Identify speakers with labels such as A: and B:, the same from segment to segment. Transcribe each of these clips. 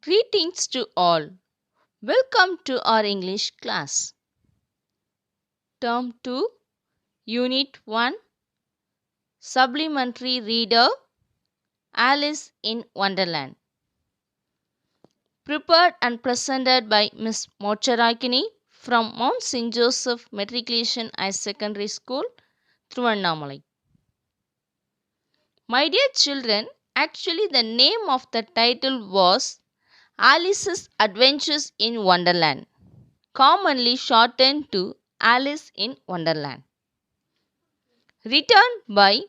A: Greetings to all. Welcome to our English class. Term 2, Unit 1, Supplementary Reader Alice in Wonderland. Prepared and presented by Miss Mocharakini from Mount St. Joseph Matriculation High Secondary School, Thiruvannamalai. My dear children, actually the name of the title was Alice's Adventures in Wonderland, commonly shortened to Alice in Wonderland. Written by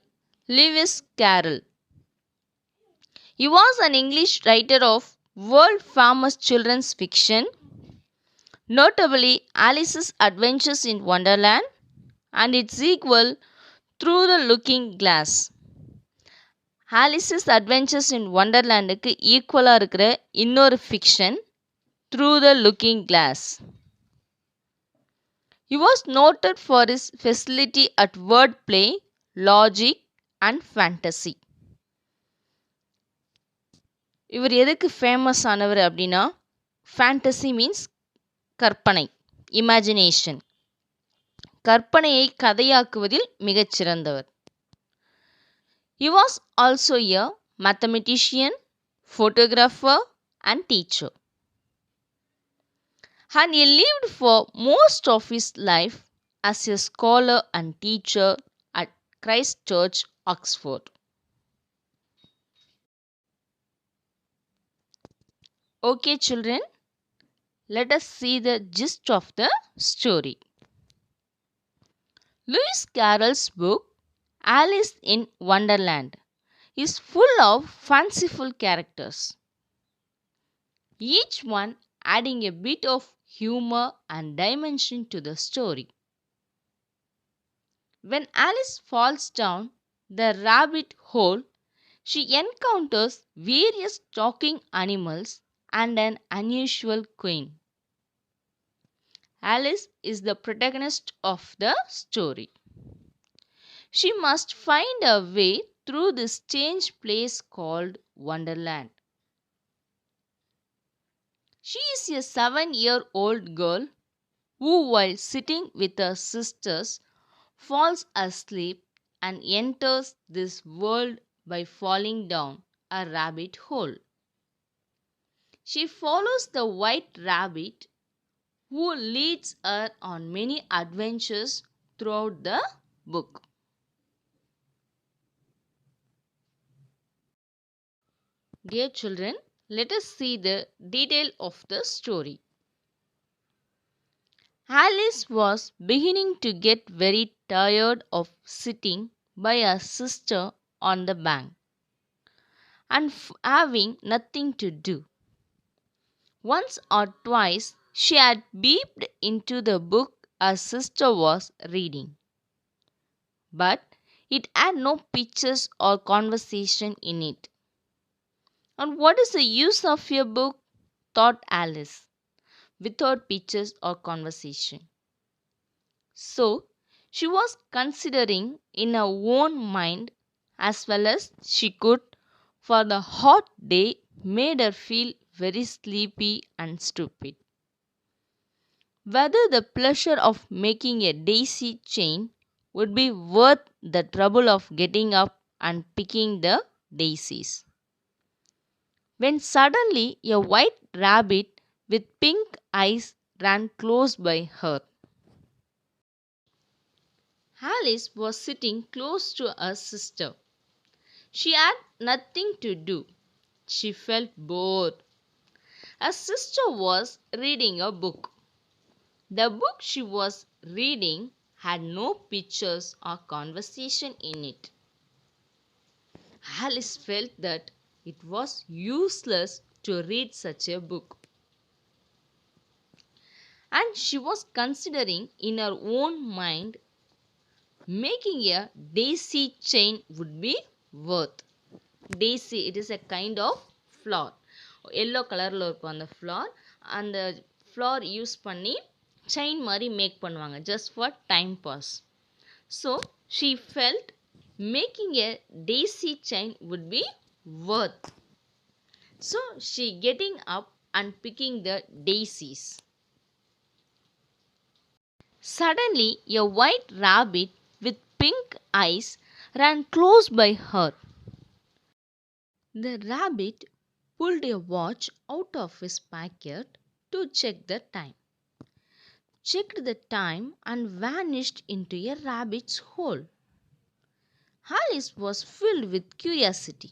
A: Lewis Carroll. He was an English writer of world famous children's fiction, notably Alice's Adventures in Wonderland and its sequel Through the Looking Glass. Alice's Adventures in Wonderlandக்கு ஈக்குவலாக இருக்கிற இன்னொரு fiction Through the Looking Glass. He was noted for his facility at wordplay, logic and fantasy. இவர் எதுக்கு famous ஆனவர் அப்படின்னா fantasy means கற்பனை, imagination, கற்பனையை கதையாக்குவதில் மிகச்சிறந்தவர். He was also a mathematician, photographer and teacher. And he lived for most of his life as a scholar and teacher at Christ Church, Oxford. Okay, children, let us see the gist of the story. Lewis Carroll's book, Alice in Wonderland, is full of fanciful characters, each one adding a bit of humor and dimension to the story. When Alice falls down the rabbit hole, she encounters various talking animals and an unusual queen. Alice is the protagonist of the story. She must find a way through this strange place called Wonderland. She is a 7-year-old girl who, while sitting with her sisters, falls asleep and enters this world by falling down a rabbit hole. She follows the white rabbit who leads her on many adventures throughout the book. Dear children, let us see the detail of the story. Alice was beginning to get very tired of sitting by her sister on the bank and having nothing to do. Once or twice she had peeped into the book her sister was reading, but it had no pictures or conversation in it. And what is the use of a book, thought Alice, without pictures or conversation? So she was considering in her own mind as well as she could, for the hot day made her feel very sleepy and stupid, whether the pleasure of making a daisy chain would be worth the trouble of getting up and picking the daisies. When suddenly a white rabbit with pink eyes ran close by her. Alice was sitting close to her sister. She had nothing to do. She felt bored. Her sister was reading a book. The book she was reading had no pictures or conversation in it. Alice felt that it was useless to read such a book. And she was considering in her own mind making a daisy chain would be worth. Daisy, it is a kind of flower. Yellow கலரில் இருக்கும் அந்த flower. அந்த flower use பண்ணி chain மாதிரி make பண்ணுவாங்க, just for time pass. So she felt making a daisy chain would be worth. So she getting up and picking the daisies. Suddenly, a white rabbit with pink eyes ran close by her. The rabbit pulled a watch out of his pocket to check the time, checked the time, and vanished into a rabbit's hole. Alice was filled with curiosity.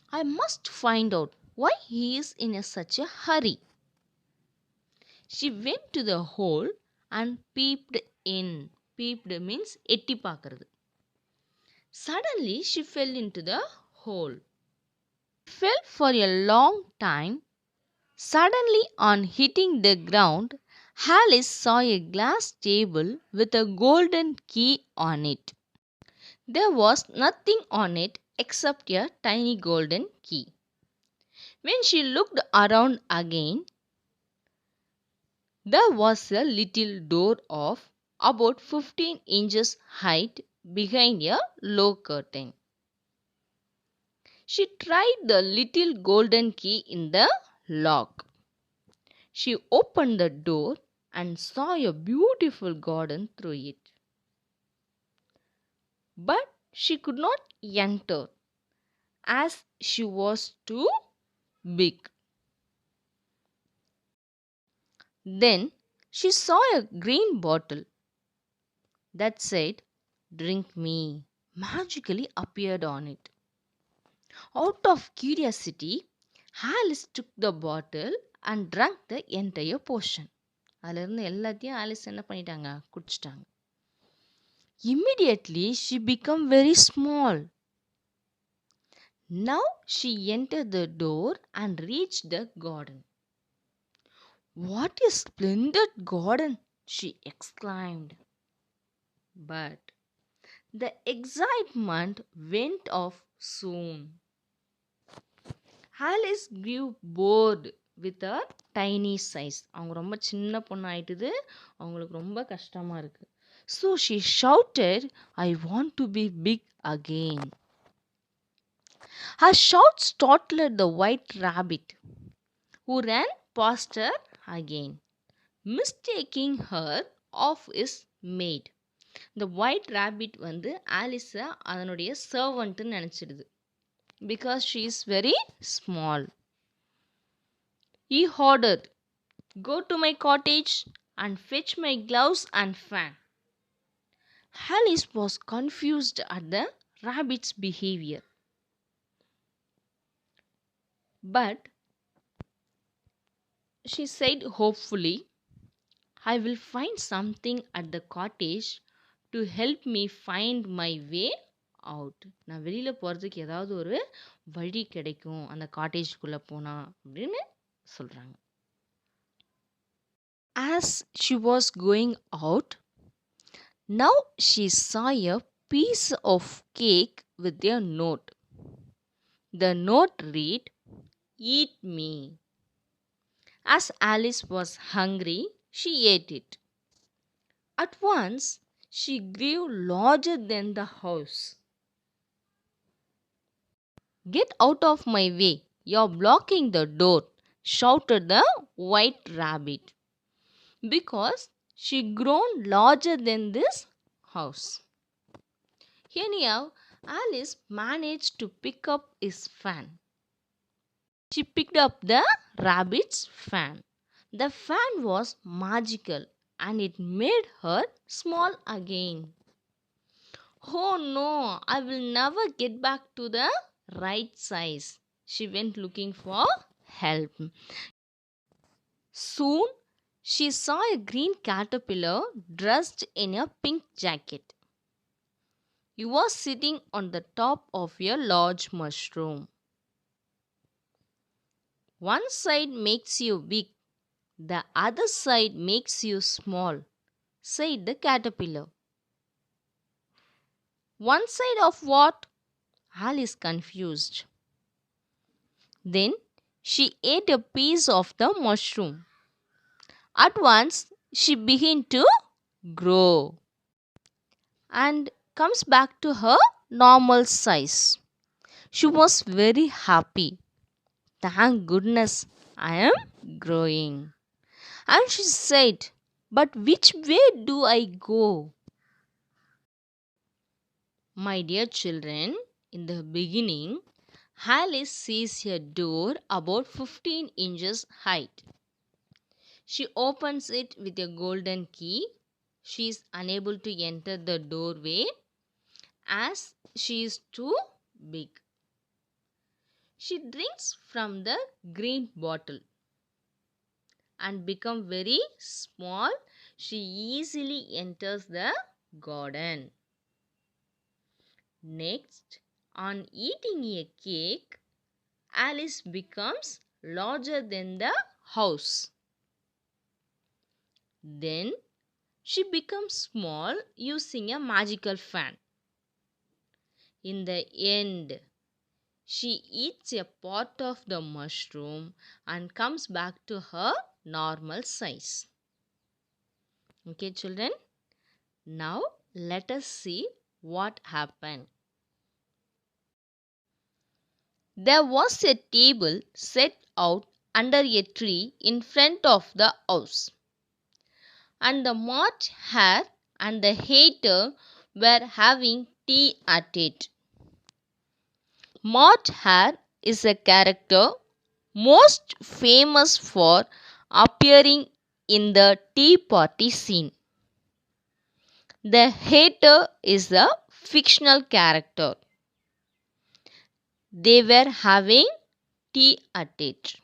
A: I must find out why he is in such a hurry. She went to the hole and peeped in. Peeped means எட்டி பார்க்கிறது. Suddenly she fell into the hole. Fell for a long time. Suddenly, on hitting the ground, Alice saw a glass table with a golden key on it. There was nothing on it except a tiny golden key. When she looked around again, there was a little door of about 15 inches height behind a low curtain. She tried the little golden key in the lock. She opened the door and saw a beautiful garden through it. But she could not enter as she was too big. Then she saw a green bottle that said, "Drink me," magically appeared on it. Out of curiosity, Alice took the bottle and drank the entire portion. அதில் இருந்து எல்லாத்தையும் Alice என்ன பண்ணிட்டாங்க, குடிச்சிட்டாங்க. Immediately she became very small. Now she entered the door and reached the garden. "What a splendid garden!" she exclaimed. But the excitement went off soon. Alice grew bored with her tiny size. அவங்க ரொம்ப சின்ன பொண்ணு ஆயிட்டுது, அவங்களுக்கு ரொம்ப கஷ்டமா இருக்கு. So she shouted, "I want to be big again." Her shout startled the white rabbit, who ran past her again, mistaking her of his maid. The white rabbit வந்து ஆலிஸை அதனுடைய சர்வன்ட்னு நினச்சிடுது. Because she is very small. He ordered, "Go to my cottage and fetch my gloves and fan." Alice was confused at the rabbit's behavior. But she said hopefully, "I will find something at the cottage to help me find my way out." நான் வெளியில் போகிறதுக்கு ஏதாவது ஒரு வழி கிடைக்கும் அந்த காட்டேஜ்குள்ளே போனால் அப்படின்னு சொல்கிறாங்க. As she was going out, now she saw a piece of cake with a note. The note read, "Eat me." As Alice was hungry, she ate it. At once, she grew larger than the house. "Get out of my way, you're blocking the door," shouted the white rabbit, because she grown larger than this house. Anyhow, Alice managed to pick up his fan. She picked up the rabbit's fan. The fan was magical and it made her small again. "Oh no, I will never get back to the right size." She went looking for help. Soon she saw a green caterpillar dressed in a pink jacket. He was sitting on the top of a large mushroom. "One side makes you big, the other side makes you small," said the caterpillar. "One side of what?" Alice confused. Then she ate a piece of the mushroom. At once she began to grow and comes back to her normal size. She was very happy. Thank goodness I am growing. And she said, but which way do I go? My dear children, in the beginning, Alice sees a door about 15 inches height. She opens it with a golden key. She is unable to enter the doorway as she is too big. She drinks from the green bottle and become very small. She easily enters the garden. Next, on eating a cake, Alice becomes larger than the house. Then she becomes small using a magical fan. In the end, she eats a part of the mushroom and comes back to her normal size. Okay, children? Now let us see what happened. There was a table set out under a tree in front of the house, and the March Hare and the Hater were having tea at it. March Hare is a character most famous for appearing in the tea party scene. The Hater is a fictional character. They were having tea at it.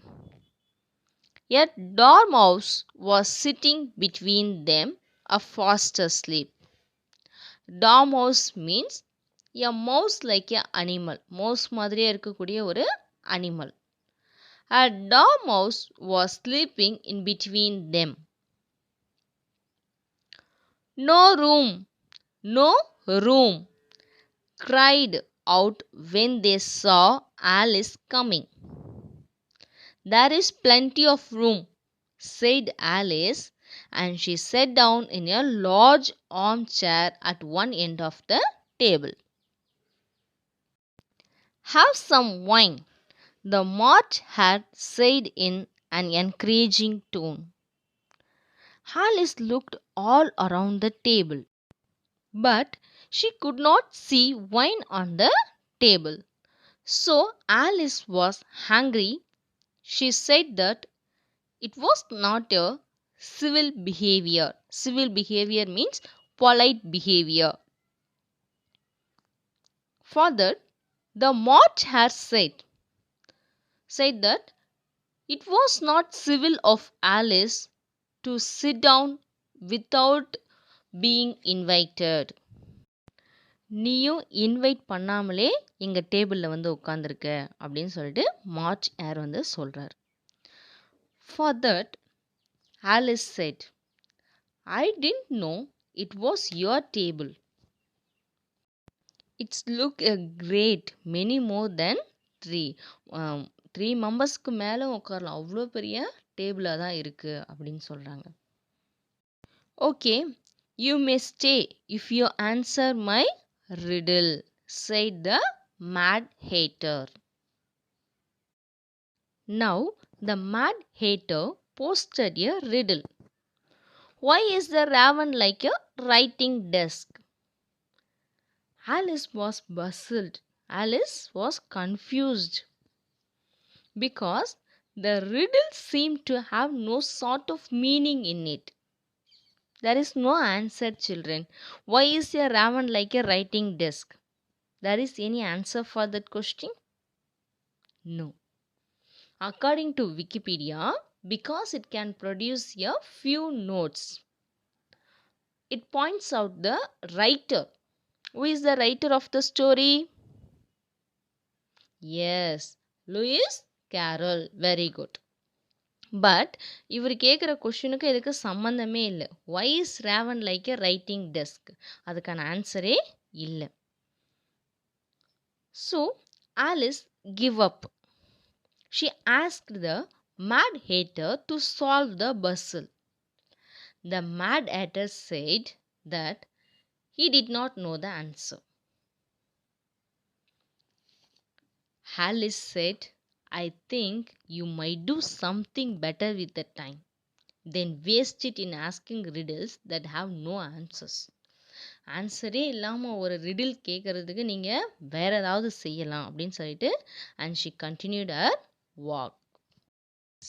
A: A dormouse was sitting between them, fast asleep. Dormouse means a mouse like a animal. Mouse மாதிரியே இருக்கக்கூடிய ஒரு animal. A dormouse was sleeping in between them. No room, no room, cried out when they saw Alice coming. There is plenty of room, said Alice, and she sat down in a large armchair at one end of the table. Have some wine, the March Hare said in an encouraging tone. Alice looked all around the table, but she could not see wine on the table. So Alice was hungry. She said that it was not a civil behavior. Civil behavior means polite behavior. Further, the March Hare said that it was not civil of Alice to sit down without being invited. நீயும் invite பண்ணாமலே எங்கள் டேபிளில் வந்து உட்காந்துருக்க அப்படின்னு சொல்லிட்டு March ஏர் வந்து சொல்கிறார். For that, Alice said, I didn't know it was your table. It's look a great many more than 3. 3 மெம்பர்ஸ்க்கு மேலே உட்காரலாம், அவ்வளோ பெரிய டேபிளாக தான் இருக்குது அப்படின்னு சொல்கிறாங்க. Okay, you may stay if you answer my riddle, said the Mad Hatter. Now the Mad Hatter posted a riddle. Why is the raven like a writing desk? Alice was puzzled. Alice was confused because the riddle seemed to have no sort of meaning in it. There is no answer, children. Why is a raven like a writing desk? There is any answer for that question? No. According to Wikipedia, because it can produce a few notes. It points out the writer. Who is the writer of the story? Yes, Lewis Carroll. Very good. But இவர் கேட்குற கொஷினுக்கு இதுக்கு சம்மந்தமே இல்லை. Why is raven like a writing desk? அதுக்கான ஆன்சரே இல்லை. So Alice give up. She asked the Mad Hatter to solve the puzzle. The Mad Hatter said that he did not know the answer. Alice said, I think you might do something better with the time than waste it in asking riddles that have no answers. ஆன்சரே இல்லாமல் ஒரு riddle கேட்கறதுக்கு நீங்கள் வேற ஏதாவது செய்யலாம் அப்படின்னு சொல்லிட்டு and she continued her walk.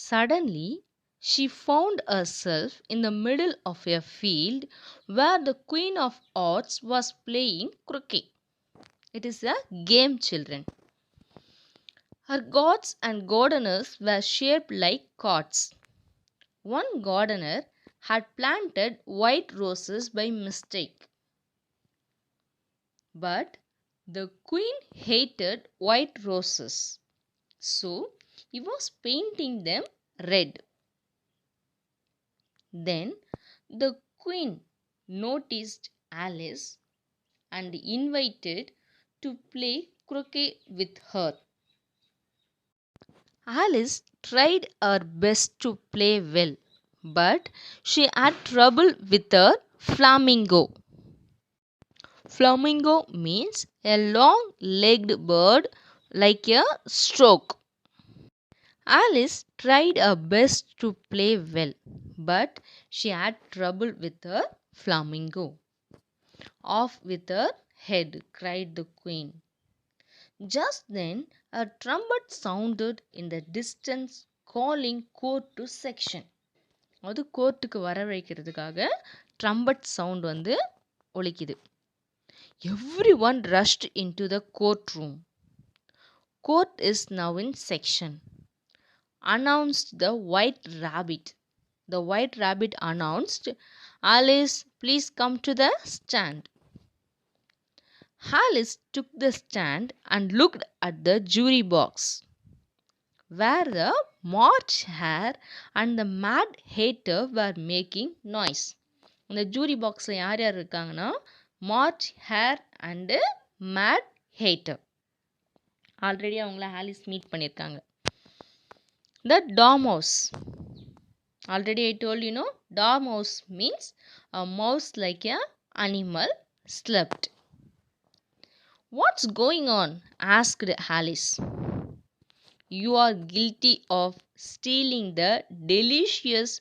A: Suddenly, she found herself in the middle of a field where the Queen of Hearts was playing croquet. It is a game, children. Her gods and gardeners were shaped like cards. One gardener had planted white roses by mistake. But the queen hated white roses, so he was painting them red. Then the queen noticed Alice and invited to play croquet with her. Alice tried her best to play well, but she had trouble with her flamingo. Flamingo means a long-legged bird like a stork. Alice tried her best to play well, but she had trouble with her flamingo. Off with her head, cried the queen. Just then, a trumpet sounded in the distance, calling court to section. அது கோர்ட்டுக்கு வரவழைக்கிறதுக்காக trumpet sound வந்து ஒலிக்குது. Everyone rushed into the courtroom. Court is now in section, announced the white rabbit. The white rabbit announced, Alice, please come to the stand. Alice took the stand and looked at the jury box, where the March Hare and the Mad Hatter were making noise. இந்த jury பாக்ஸில் யார் யார் இருக்காங்கன்னா March hare and mad hatter. Already அவங்கள Alice meet பண்ணியிருக்காங்க. The dormouse. Already I told you know, dormouse means a mouse like a animal slept. What's going on? Asked Alice. You are guilty of stealing the delicious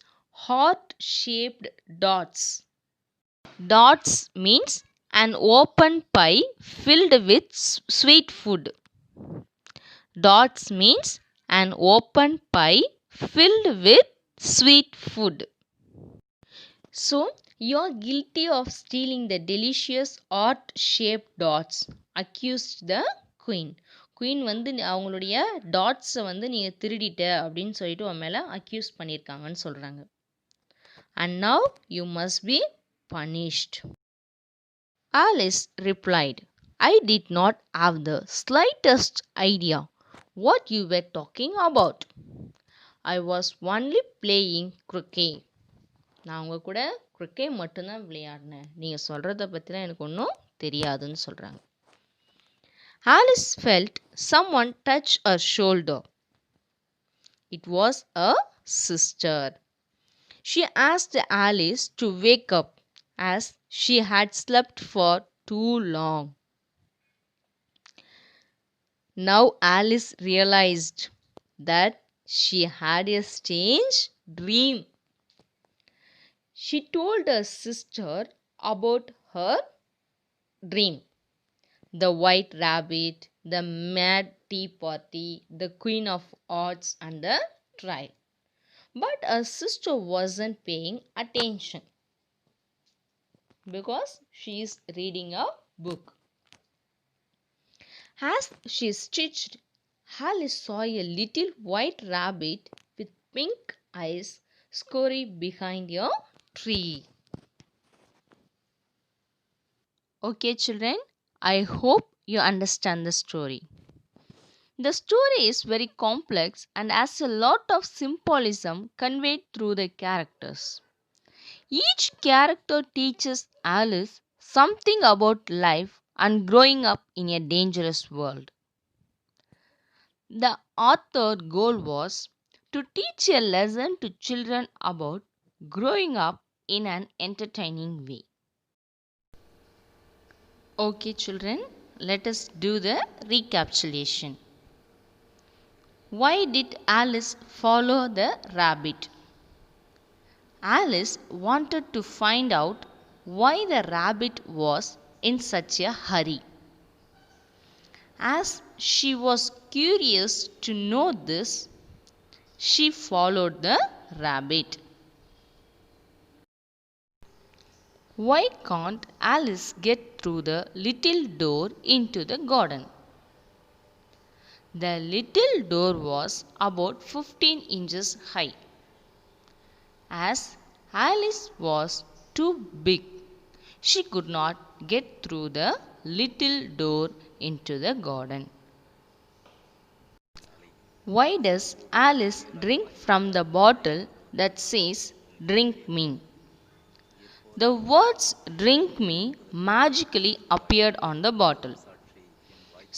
A: heart-shaped dots. Dots means an open pie filled with sweet food. Dots means an open pie filled with sweet food. So, you are guilty of stealing the delicious heart-shaped dots, accused the queen. Queen வந்து அவங்களுடைய டாட்ஸை வந்து நீங்கள் திருடிட்ட அப்படின்னு சொல்லிட்டு உன் மேலே accuse பண்ணியிருக்காங்கன்னு சொல்கிறாங்க. And now you must be punished. Alice replied, I did not have the slightest idea what you were talking about. I was only playing croquet. நான் உங்கள் கூட croquet மட்டும்தான் விளையாடினேன். நீங்கள் சொல்கிறத பற்றிலாம் எனக்கு ஒன்றும் தெரியாதுன்னு சொல்கிறாங்க. Alice felt someone touch her shoulder. It was her sister. She asked Alice to wake up as she had slept for too long. Now Alice realized that she had a strange dream. She told her sister about her dream. The white rabbit, the mad tea party, the Queen of Hearts and the trial. But her sister wasn't paying attention because she is reading a book. As she stitched, Alice saw a little white rabbit with pink eyes scurry behind a tree. Okay, children, I hope you understand the story. The story is very complex and has a lot of symbolism conveyed through the characters. Each character teaches Alice something about life and growing up in a dangerous world. The author's goal was to teach a lesson to children about growing up in an entertaining way. Okay, children, let us do the recapitulation. Why did Alice follow the rabbit? Alice wanted to find out why the rabbit was in such a hurry. As she was curious to know this, she followed the rabbit. Why can't Alice get through the little door into the garden? The little door was about 15 inches high. As Alice was too big, she could not get through the little door into the garden. Why does Alice drink from the bottle that says, "Drink me"? The words "drink me" magically appeared on the bottle.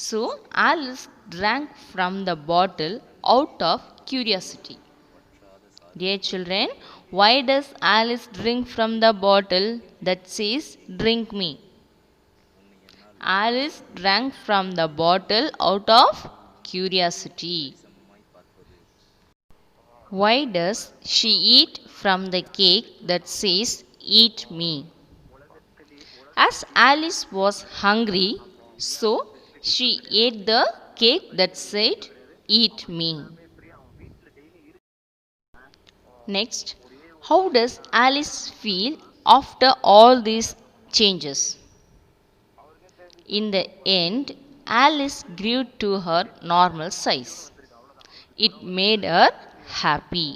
A: So Alice drank from the bottle out of curiosity. Dear children, why does Alice drink from the bottle that says "Drink me"? Alice drank from the bottle out of curiosity. Why does she eat from the cake that says "Eat me"? As Alice was hungry, so she ate the cake that said "Eat me." Next, how does Alice feel after all these changes? In the end, Alice grew to her normal size. It made her happy.